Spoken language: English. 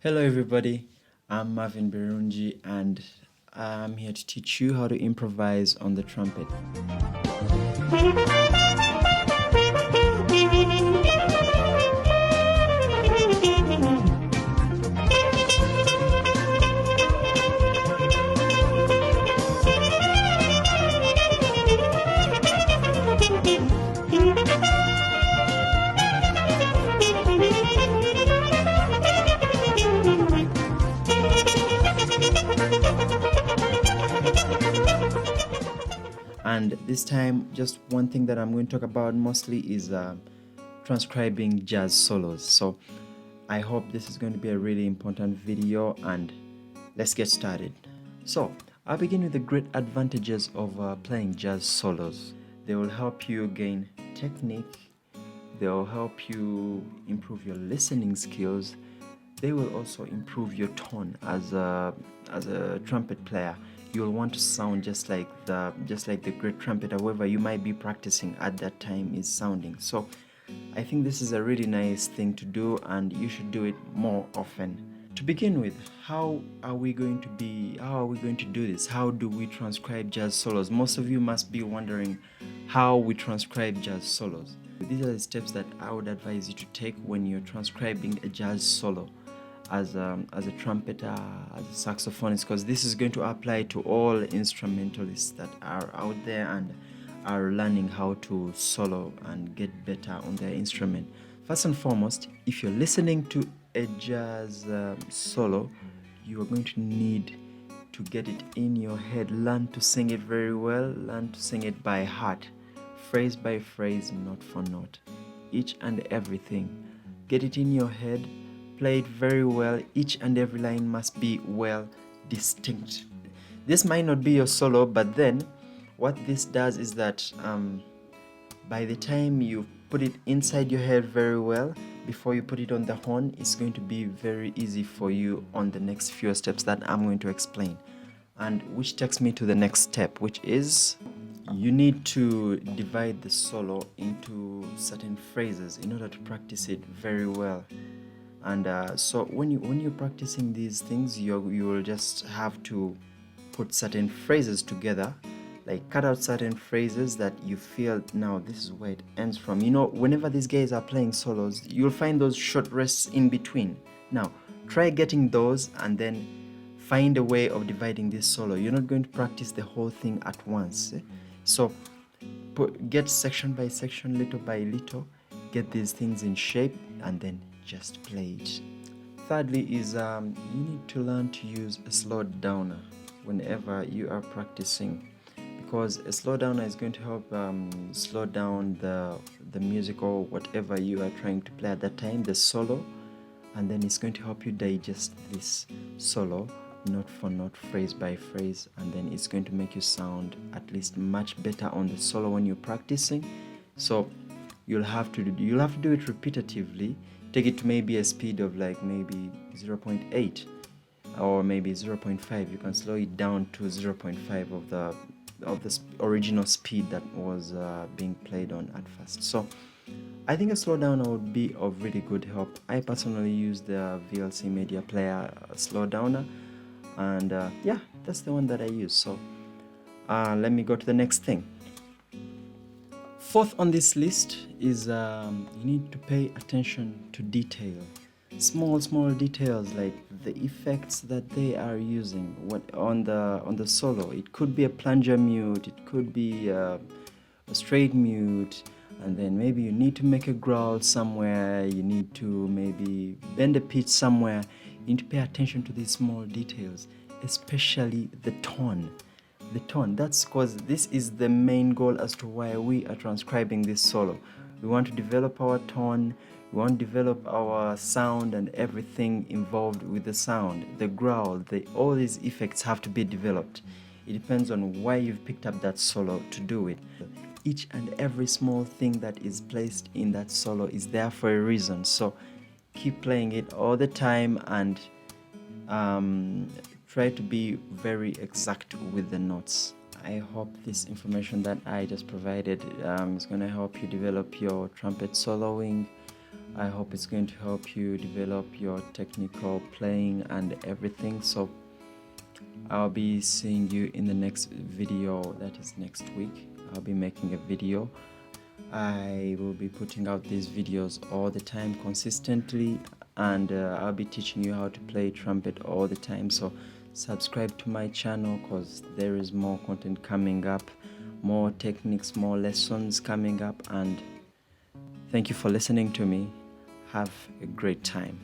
Hello, everybody. I'm Marvin Berunji, and I'm here to teach you how to improvise on the trumpet. And this time, just one thing that I'm going to talk about mostly is transcribing jazz solos. So I hope this is going to be a really important video, and let's get started. So I'll begin with the great advantages of playing jazz solos. They will help you gain technique, they will help you improve your listening skills, they will also improve your tone as a trumpet player. You'll want to sound just like the great trumpeter, whoever you might be practicing at that time is sounding. So I think this is a really nice thing to do, and you should do it more often. To begin with, how are we going to do this? How do we transcribe jazz solos? Most of you must be wondering how we transcribe jazz solos. These are the steps that I would advise you to take when you're transcribing a jazz solo as a trumpeter, as a saxophonist, because this is going to apply to all instrumentalists that are out there and are learning how to solo and get better on their instrument. First and foremost, if you're listening to a jazz solo, you are going to need to get it in your head. Learn to sing it very well, learn to sing it by heart, phrase by phrase, note for note, each and everything. Get it in your head, play it very well. Each and every line must be well distinct. This might not be your solo, but then what this does is that by the time you put it inside your head very well, before you put it on the horn, it's going to be very easy for you on the next few steps that I'm going to explain. And which takes me to the next step, which is you need to divide the solo into certain phrases in order to practice it very well. And so when you're practicing these things, you will just have to put certain phrases together, like cut out certain phrases that you feel, now this is where it ends from. Whenever these guys are playing solos, you'll find those short rests in between. Now try getting those and then find a way of dividing this solo. You're not going to practice the whole thing at once. So get section by section, little by little, get these things in shape, and then just play it. Thirdly is you need to learn to use a slow downer whenever you are practicing, because a slow downer is going to help slow down the music or whatever you are trying to play at that time, the solo, and then it's going to help you digest this solo note for note, phrase by phrase, and then it's going to make you sound at least much better on the solo when you're practicing. So you'll have to do it repetitively. Take it to maybe a speed of like maybe 0.8 or maybe 0.5. You can slow it down to 0.5 of the original speed that was being played on at first. So I think a slow downer would be of really good help. I personally use the VLC Media Player slow downer, and yeah, that's the one that I use. So let me go to the next thing. Fourth on this list is you need to pay attention to detail. Small details like the effects that they are using on the solo. It could be a plunger mute, it could be a straight mute, and then maybe you need to make a growl somewhere, you need to maybe bend a pitch somewhere. You need to pay attention to these small details, especially the tone. That's because this is the main goal as to why we are transcribing this solo. We want to develop our tone, we want to develop our sound, and everything involved with the sound, the growl, all these effects have to be developed. It depends on why you've picked up that solo to do it. Each and every small thing that is placed in that solo is there for a reason. So keep playing it all the time, and try to be very exact with the notes. I hope this information that I just provided is going to help you develop your trumpet soloing, I hope it's going to help you develop your technical playing and everything. So I'll be seeing you in the next video, that is next week. I'll be making a video. I will be putting out these videos all the time consistently, and I'll be teaching you how to play trumpet all the time. So subscribe to my channel because there is more content coming up, more techniques, more lessons coming up. And thank you for listening to me. Have a great time.